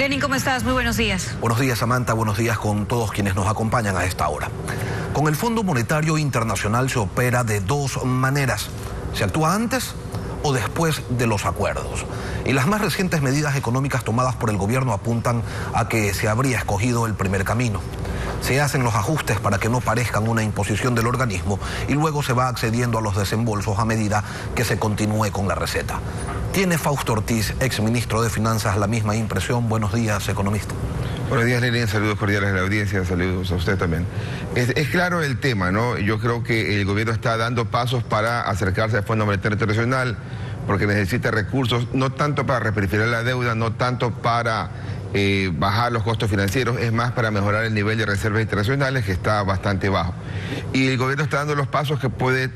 Lenin, ¿cómo estás? Muy buenos días. Buenos días, Samantha. Buenos días con todos quienes nos acompañan a esta hora. Con el Fondo Monetario Internacional se opera de dos maneras. Se actúa antes o después de los acuerdos. Y las más recientes medidas económicas tomadas por el gobierno apuntan a que se habría escogido el primer camino. Se hacen los ajustes para que no parezcan una imposición del organismo y luego se va accediendo a los desembolsos a medida que se continúe con la receta. ¿Tiene Fausto Ortiz, exministro de Finanzas, la misma impresión? Buenos días, economista. Buenos días, Lenin. Saludos cordiales a la audiencia, saludos a usted también. Es claro el tema, ¿no? Yo creo que el gobierno está dando pasos para acercarse al Fondo Monetario Internacional porque necesita recursos, no tanto para reperfilar la deuda, no tanto para bajar los costos financieros, es más para mejorar el nivel de reservas internacionales, que está bastante bajo. Y el gobierno está dando los pasos que puede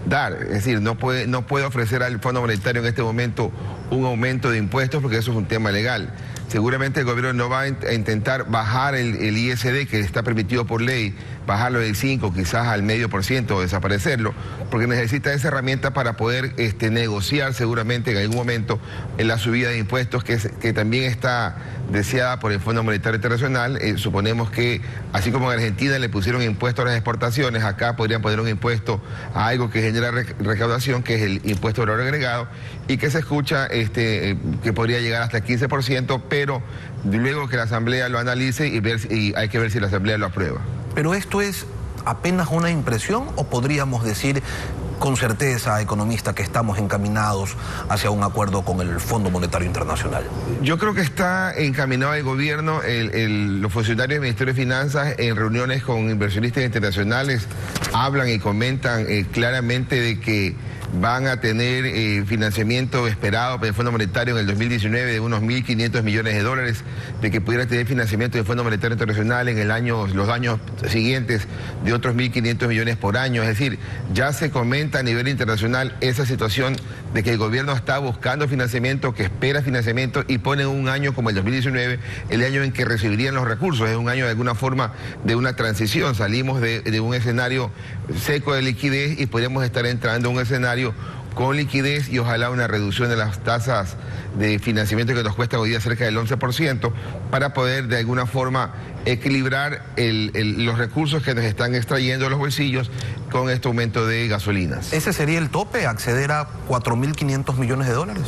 dar, es decir, no puede ofrecer al Fondo Monetario en este momento un aumento de impuestos porque eso es un tema legal. Seguramente el gobierno no va a intentar bajar el ISD, que está permitido por ley, bajarlo del 5%, quizás al 0,5% o desaparecerlo, porque necesita esa herramienta para poder negociar seguramente en algún momento en la subida de impuestos que también está deseada por el Fondo Monetario Internacional. Suponemos que, así como en Argentina le pusieron impuesto a las exportaciones, acá podrían poner un impuesto a algo que genera recaudación, que es el impuesto de valor agregado, y que se escucha que podría llegar hasta el 15%, pero luego que la Asamblea lo analice y hay que ver si la Asamblea lo aprueba. ¿Pero esto es apenas una impresión o podríamos decir con certeza, economista, que estamos encaminados hacia un acuerdo con el Fondo Monetario Internacional? Yo creo que está encaminado el gobierno. Los funcionarios del Ministerio de Finanzas en reuniones con inversionistas internacionales hablan y comentan claramente de que van a tener financiamiento esperado por el Fondo Monetario en el 2019 de unos 1.500 millones de dólares, de que pudiera tener financiamiento del Fondo Monetario Internacional en los años siguientes de otros 1.500 millones por año. Es decir, ya se comenta a nivel internacional esa situación de que el gobierno está buscando financiamiento, que espera financiamiento y pone un año como el 2019, el año en que recibirían los recursos. Es un año de alguna forma de una transición. Salimos de un escenario seco de liquidez y podríamos estar entrando a un escenario con liquidez y ojalá una reducción de las tasas de financiamiento que nos cuesta hoy día cerca del 11% para poder de alguna forma equilibrar los recursos que nos están extrayendo de los bolsillos con este aumento de gasolinas. ¿Ese sería el tope, acceder a 4.500 millones de dólares?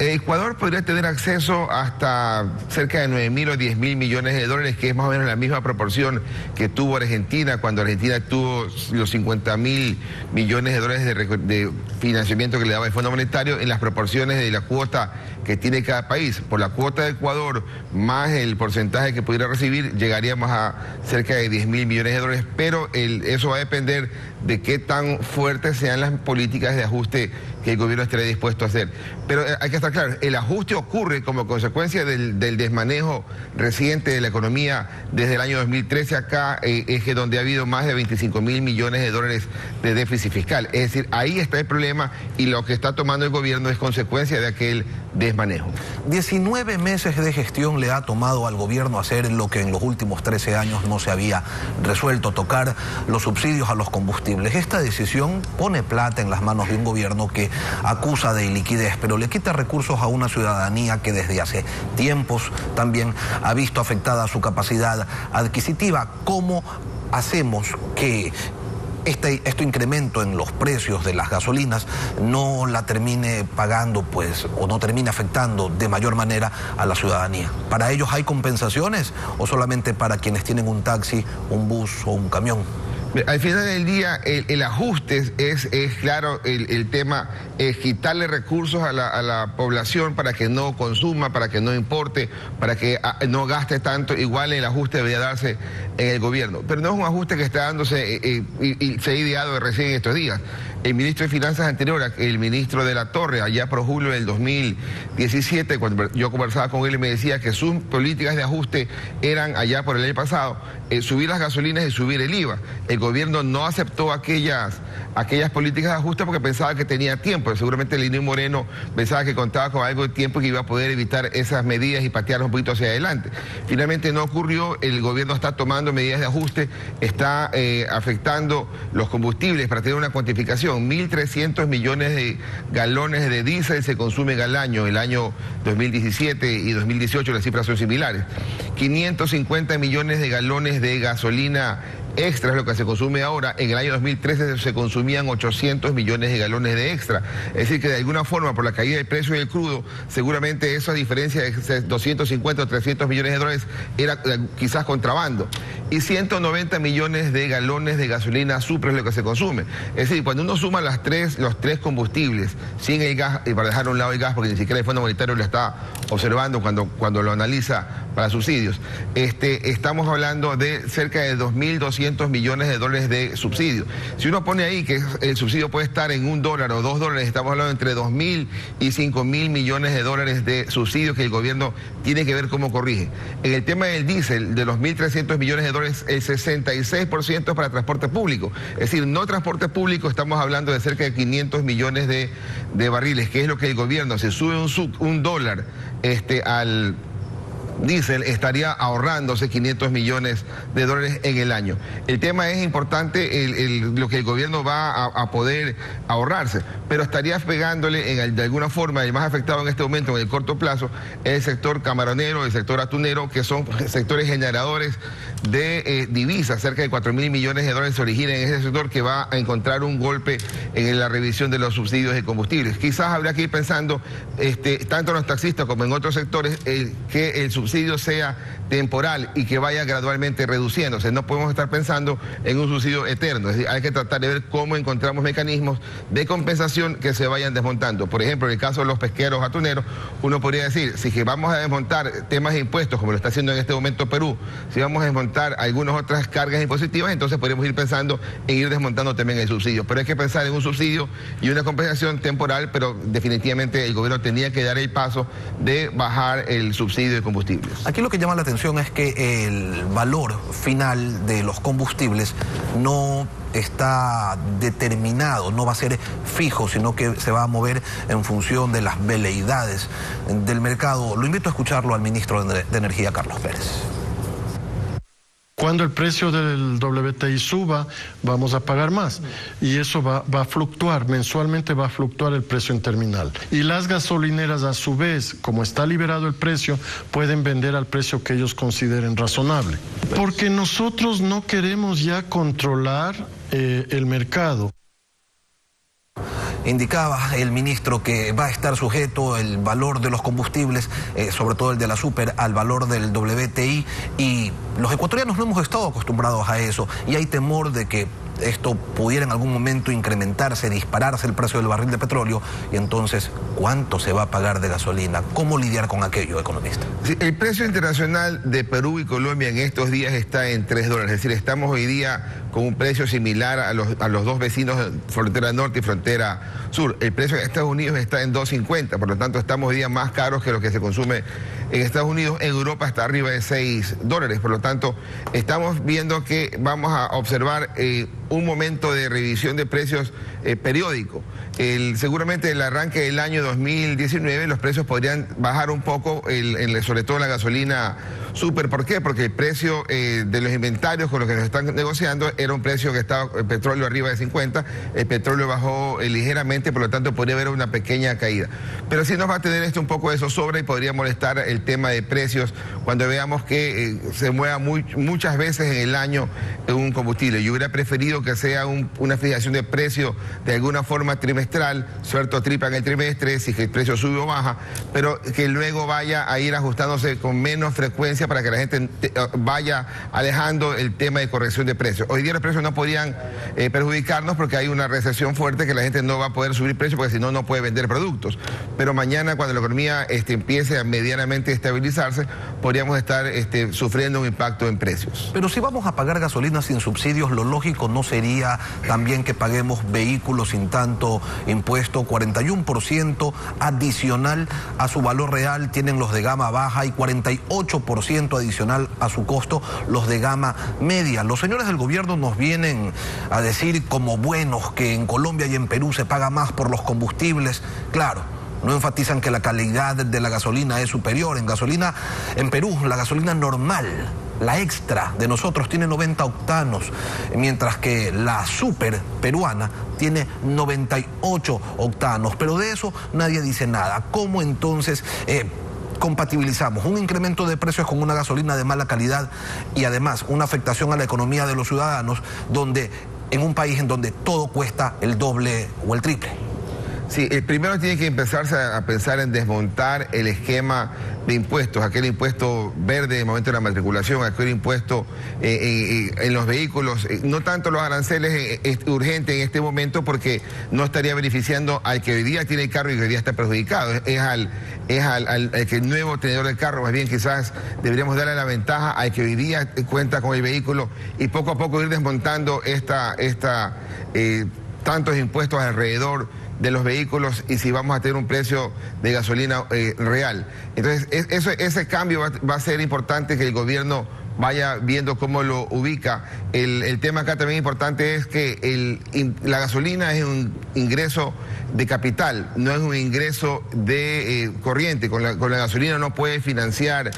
Ecuador podría tener acceso hasta cerca de 9.000 o 10.000 millones de dólares, que es más o menos la misma proporción que tuvo Argentina cuando Argentina tuvo los 50.000 millones de dólares de financiamiento que le daba el Fondo Monetario en las proporciones de la cuota que tiene cada país. Por la cuota de Ecuador más el porcentaje que pudiera recibir, llegaríamos a cerca de 10.000 millones de dólares, pero eso va a depender de qué tan fuertes sean las políticas de ajuste que el gobierno esté dispuesto a hacer. Pero hay que estar claro, el ajuste ocurre como consecuencia del desmanejo reciente de la economía desde el año 2013 acá, es que donde ha habido más de 25.000 millones de dólares de déficit fiscal. Es decir, ahí está el problema y lo que está tomando el gobierno es consecuencia de aquel desmanejo. 19 meses de gestión le ha tomado al gobierno hacer lo que en los últimos 13 años no se había resuelto, tocar los subsidios a los combustibles. Esta decisión pone plata en las manos de un gobierno que acusa de iliquidez, pero le quita recursos a una ciudadanía que desde hace tiempos también ha visto afectada su capacidad adquisitiva. ¿Cómo hacemos que este incremento en los precios de las gasolinas no la termine pagando, pues, o no termine afectando de mayor manera a la ciudadanía? ¿Para ellos hay compensaciones o solamente para quienes tienen un taxi, un bus o un camión? Al final del día, el ajuste es claro, el tema es quitarle recursos a la población para que no consuma, para que no importe, para que no gaste tanto. Igual el ajuste debería darse en el gobierno. Pero no es un ajuste que está dándose y se ha ideado recién estos días. El ministro de Finanzas anterior, el ministro de la Torre, allá por julio del 2017, cuando yo conversaba con él y me decía que sus políticas de ajuste eran, allá por el año pasado, subir las gasolinas y subir el IVA. El gobierno no aceptó aquellas políticas de ajuste porque pensaba que tenía tiempo. Seguramente Lenín Moreno pensaba que contaba con algo de tiempo y que iba a poder evitar esas medidas y patearlas un poquito hacia adelante. Finalmente no ocurrió, el gobierno está tomando medidas de ajuste, está afectando los combustibles para tener una cuantificación. comparación, 1.300 millones de galones de diésel se consumen al año. El año 2017 y 2018 las cifras son similares. 550 millones de galones de gasolina extra es lo que se consume ahora. En el año 2013 se consumían 800 millones de galones de extra. Es decir, que de alguna forma, por la caída del precio del crudo, seguramente esa diferencia de 250 o 300 millones de dólares era quizás contrabando. Y 190 millones de galones de gasolina super es lo que se consume. Es decir, cuando uno suma los tres combustibles, sin el gas, y para dejar a un lado el gas, porque ni siquiera el Fondo Monetario lo está observando cuando lo analiza para subsidios, estamos hablando de cerca de 2.200 millones de dólares de subsidio. Si uno pone ahí que el subsidio puede estar en $1 o $2, estamos hablando entre 2.000 y 5.000 millones de dólares de subsidios que el gobierno tiene que ver cómo corrige. En el tema del diésel, de los 1.300 millones de dólares, el 66% es para transporte público. Es decir, no transporte público, estamos hablando de cerca de 500 millones de barriles, que es lo que el gobierno, si sube un dólar al diésel, estaría ahorrándose 500 millones de dólares en el año. El tema es importante, lo que el gobierno va a poder ahorrarse, pero estaría pegándole de alguna forma, el más afectado en este momento, en el corto plazo, es el sector camaronero, el sector atunero, que son sectores generadores de divisas. Cerca de 4.000 millones de dólares se originan en ese sector, que va a encontrar un golpe en la revisión de los subsidios de combustibles. Quizás habría que ir pensando, tanto en los taxistas como en otros sectores, que el subsidio sea temporal y que vaya gradualmente reduciéndose. No podemos estar pensando en un subsidio eterno. Es decir, hay que tratar de ver cómo encontramos mecanismos de compensación que se vayan desmontando. Por ejemplo, en el caso de los pesqueros atuneros, uno podría decir, si que vamos a desmontar temas de impuestos, como lo está haciendo en este momento Perú, si vamos a desmontar algunas otras cargas impositivas, entonces podríamos ir pensando en ir desmontando también el subsidio. Pero hay que pensar en un subsidio y una compensación temporal, pero definitivamente el gobierno tenía que dar el paso de bajar el subsidio de combustibles. Aquí lo que llama la atención es que el valor final de los combustibles no está determinado, no va a ser fijo, sino que se va a mover en función de las veleidades del mercado. Lo invito a escucharlo al ministro de Energía, Carlos Pérez. Cuando el precio del WTI suba, vamos a pagar más. Y eso va a fluctuar, mensualmente va a fluctuar el precio en terminal. Y las gasolineras, a su vez, como está liberado el precio, pueden vender al precio que ellos consideren razonable. Porque nosotros no queremos ya controlar el mercado. Indicaba el ministro que va a estar sujeto el valor de los combustibles, sobre todo el de la super, al valor del WTI, y los ecuatorianos no hemos estado acostumbrados a eso y hay temor de que esto pudiera en algún momento incrementarse, dispararse el precio del barril de petróleo, y entonces, ¿cuánto se va a pagar de gasolina? ¿Cómo lidiar con aquello, economista? Sí, el precio internacional de Perú y Colombia en estos días está en $3, es decir, estamos hoy día con un precio similar a los dos vecinos, frontera norte y frontera sur. El precio en Estados Unidos está en 2.50, por lo tanto estamos hoy día más caros que lo que se consume en Estados Unidos. En Europa está arriba de $6, por lo tanto estamos viendo que vamos a observar un momento de revisión de precios periódico. Seguramente el arranque del año 2019 los precios podrían bajar un poco, sobre todo la gasolina super. ¿Por qué? Porque el precio de los inventarios con los que nos están negociando era un precio que estaba el petróleo arriba de 50, el petróleo bajó ligeramente, por lo tanto podría haber una pequeña caída. Pero sí nos va a tener un poco de zozobra y podría molestar el tema de precios cuando veamos que se mueva muchas veces en el año un combustible. Yo hubiera preferido que sea una fijación de precio de alguna forma trimestral, suelto tripa en el trimestre, si el precio sube o baja, pero que luego vaya a ir ajustándose con menos frecuencia para que la gente vaya alejando el tema de corrección de precios. Hoy día los precios no podrían perjudicarnos porque hay una recesión fuerte que la gente no va a poder subir precios porque si no, no puede vender productos. Pero mañana, cuando la economía empiece a medianamente estabilizarse, podríamos estar sufriendo un impacto en precios. Pero si vamos a pagar gasolina sin subsidios, lo lógico no sería también que paguemos vehículos sin tanto impuesto. 41% adicional a su valor real tienen los de gama baja y 48% adicional a su costo los de gama media. Los señores del gobierno nos vienen a decir como buenos que en Colombia y en Perú se paga más por los combustibles. Claro, no enfatizan que la calidad de la gasolina es superior. En Perú, la gasolina normal La extra de nosotros tiene 90 octanos, mientras que la super peruana tiene 98 octanos. Pero de eso nadie dice nada. ¿Cómo entonces compatibilizamos un incremento de precios con una gasolina de mala calidad y además una afectación a la economía de los ciudadanos, en un país en donde todo cuesta el doble o el triple? Sí, primero tiene que empezarse a pensar en desmontar el esquema de impuestos, aquel impuesto verde de momento de la matriculación, aquel impuesto en los vehículos. No tanto los aranceles es urgente en este momento porque no estaría beneficiando al que hoy día tiene el carro y que hoy día está perjudicado. Es al que el nuevo tenedor del carro, más bien quizás deberíamos darle la ventaja al que hoy día cuenta con el vehículo y poco a poco ir desmontando tantos impuestos alrededor de los vehículos y si vamos a tener un precio de gasolina real. Entonces, ese cambio va a ser importante que el gobierno vaya viendo cómo lo ubica. El tema acá también importante es que la gasolina es un ingreso de capital, no es un ingreso de corriente. Con la gasolina no puede financiar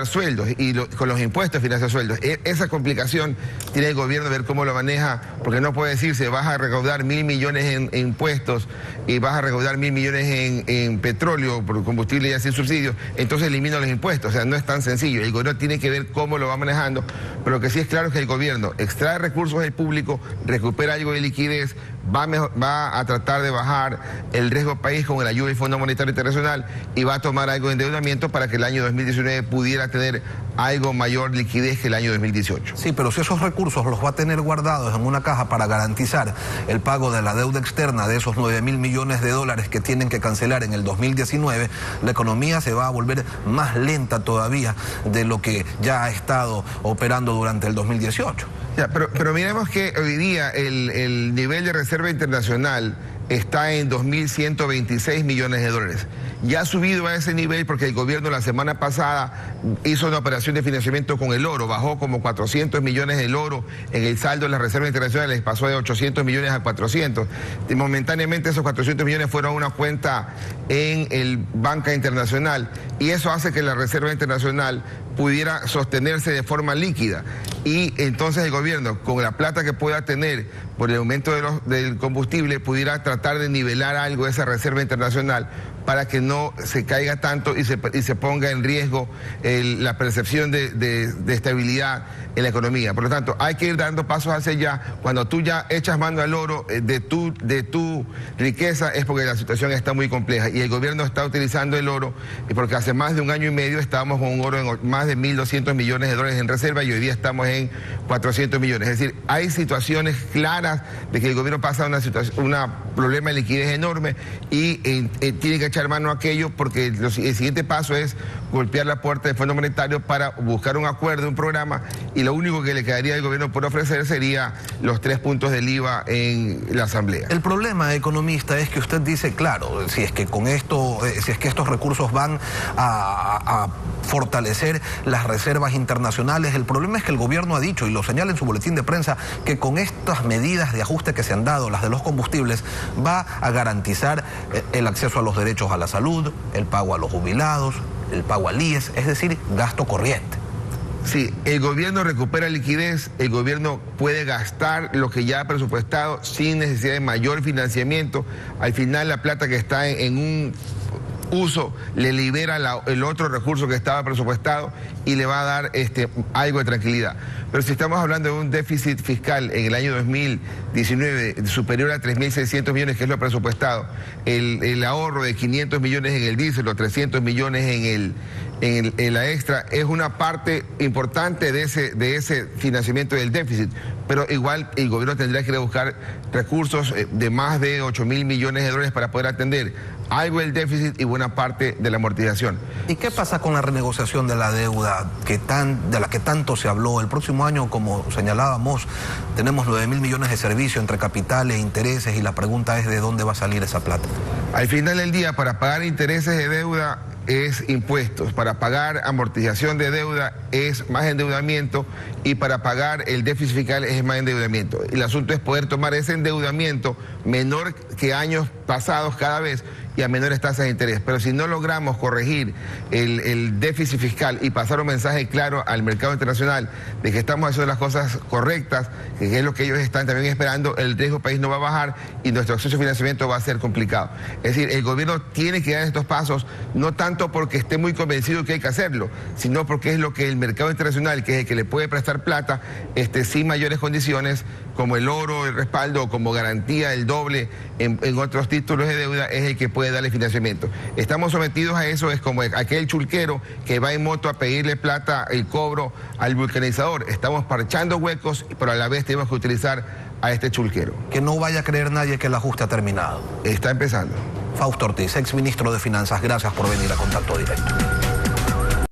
sueldos y con los impuestos financia sueldos. Esa complicación tiene el gobierno de ver cómo lo maneja, porque no puede decirse vas a recaudar 1.000 millones en impuestos y vas a recaudar 1.000 millones en petróleo por combustible ya sin subsidios, entonces elimina los impuestos. O sea, no es tan sencillo. El gobierno tiene que ver cómo lo va manejando, pero lo que sí es claro es que el gobierno extrae recursos del público, recupera algo de liquidez, va a tratar de bajar el riesgo país con el ayuda del Fondo Monetario Internacional y va a tomar algo de endeudamiento para que el año 2019 pudiera tener algo mayor liquidez que el año 2018. Sí, pero si esos recursos los va a tener guardados en una caja para garantizar el pago de la deuda externa de esos 9.000 millones de dólares que tienen que cancelar en el 2019, la economía se va a volver más lenta todavía de lo que ya ha estado operando durante el 2018. Ya, pero miremos que hoy día el nivel de reserva internacional está en 2.126 millones de dólares. Ya ha subido a ese nivel porque el gobierno la semana pasada hizo una operación de financiamiento con el oro, bajó como 400 millones del oro en el saldo de las reservas internacionales, pasó de 800 millones a 400. Y momentáneamente esos 400 millones fueron a una cuenta en el Banca Internacional y eso hace que la reserva internacional pudiera sostenerse de forma líquida y entonces el gobierno con la plata que pueda tener por el aumento del combustible pudiera tratar de nivelar algo de esa reserva internacional para que no se caiga tanto y se ponga en riesgo la percepción de estabilidad en la economía. Por lo tanto, hay que ir dando pasos hacia allá. Cuando tú ya echas mano al oro de tu riqueza es porque la situación está muy compleja y el gobierno está utilizando el oro porque hace más de un año y medio estábamos con un oro en más de 1.200 millones de dólares en reserva y hoy día estamos en 400 millones. Es decir, hay situaciones claras de que el gobierno pasa un problema de liquidez enorme y tiene que echar mano a aquello porque el siguiente paso es golpear la puerta del Fondo Monetario para buscar un acuerdo, un programa y lo único que le quedaría al gobierno por ofrecer sería los 3 puntos del IVA en la Asamblea. El problema, economista, es que usted dice, claro, si es que estos recursos van a fortalecer las reservas internacionales, el problema es que el gobierno ha dicho, y lo señala en su boletín de prensa, que con estas medidas de ajuste que se han dado, las de los combustibles, va a garantizar el acceso a los derechos a la salud, el pago a los jubilados, el pago al IES, es decir, gasto corriente. Sí, el gobierno recupera liquidez, el gobierno puede gastar lo que ya ha presupuestado sin necesidad de mayor financiamiento. Al final la plata que está en un uso le libera el otro recurso que estaba presupuestado y le va a dar algo de tranquilidad. Pero si estamos hablando de un déficit fiscal en el año 2019 superior a 3.600 millones, que es lo presupuestado, el ahorro de 500 millones en el diésel o 300 millones en la extra, es una parte importante de ese financiamiento del déficit. Pero igual el gobierno tendría que ir a buscar recursos de más de 8.000 millones de dólares para poder atender algo del déficit y buena parte de la amortización. ¿Y qué pasa con la renegociación de la deuda de la que tanto se habló? El próximo año, como señalábamos, tenemos 9.000 millones de servicio entre capital e intereses y la pregunta es de dónde va a salir esa plata. Al final del día, para pagar intereses de deuda es impuestos, para pagar amortización de deuda es más endeudamiento y para pagar el déficit fiscal es más endeudamiento. El asunto es poder tomar ese endeudamiento menor que años pasados cada vez y a menores tasas de interés. Pero si no logramos corregir el déficit fiscal y pasar un mensaje claro al mercado internacional de que estamos haciendo las cosas correctas, que es lo que ellos están también esperando, el riesgo país no va a bajar y nuestro acceso a financiamiento va a ser complicado. Es decir, el gobierno tiene que dar estos pasos, no tanto porque esté muy convencido que hay que hacerlo, sino porque es lo que el mercado internacional, que es el que le puede prestar plata, sin mayores condiciones, como el oro, el respaldo, como garantía, el doble en otros títulos de deuda, es el que puede darle financiamiento. Estamos sometidos a eso, es como aquel chulquero que va en moto a pedirle plata, el cobro al vulcanizador. Estamos parchando huecos, pero a la vez tenemos que utilizar a este chulquero. Que no vaya a creer nadie que el ajuste ha terminado. Está empezando. Fausto Ortiz, exministro de Finanzas, gracias por venir a Contacto Directo.